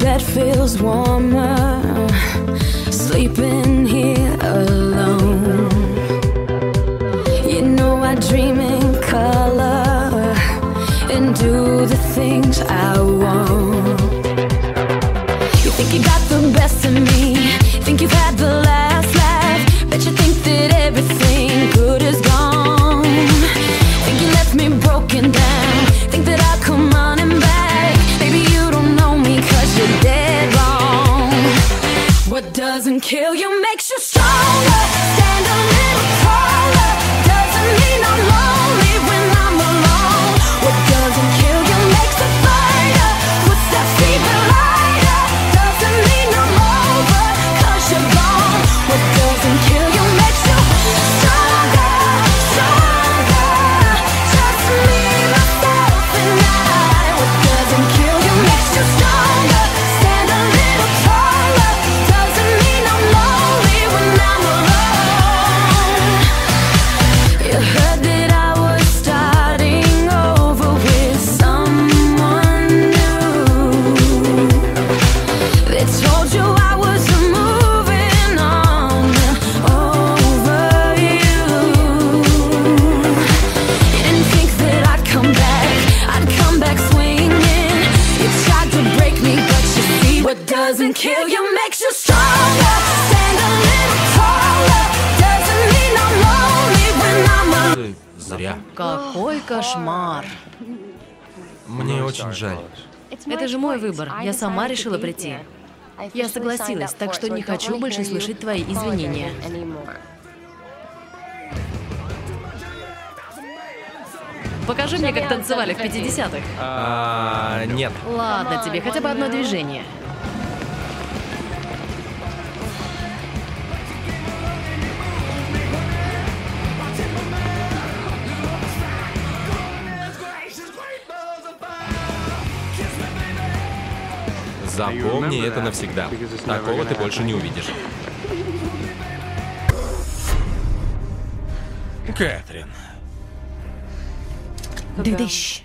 bed feels warmer, sleeping here alone. You know I dream in color and do the things I want. You think you got the best of me, think you've had the last laugh, bet you think that everything good is gone. Think you left me broken down, think that I'll come running back. Maybe you don't know me 'cause you're dead wrong. What doesn't kill you makes you stronger. Stand a little taller. Doesn't mean I'm lonely when I'm alone. What doesn't kill you makes a fighter. Puts that fever lighter. Doesn't mean I'm over 'cause you're gone. What doesn't kill you makes you stronger, stronger. Just me, myself, and I. What doesn't kill you makes you stronger. Stand a little taller. Doesn't mean I'm lonely when I'm alone. You heard that I was starting over with someone new. They told you I was moving on over you. You didn't think that I'd come back swinging. You tried to break me, but you see what doesn't kill you makes you stronger. Stand a little taller. Doesn't mean I'm lonely when I'm alone. Зря. Какой кошмар. Мне очень жаль. Это же мой выбор. Я сама решила прийти. Я согласилась, так что не хочу больше слышать твои извинения. Покажи мне, как танцевали в 50-х. Нет. Ладно, тебе хотя бы одно движение. Запомни это навсегда. Такого ты больше не увидишь. Кэтрин. Дыдыщ.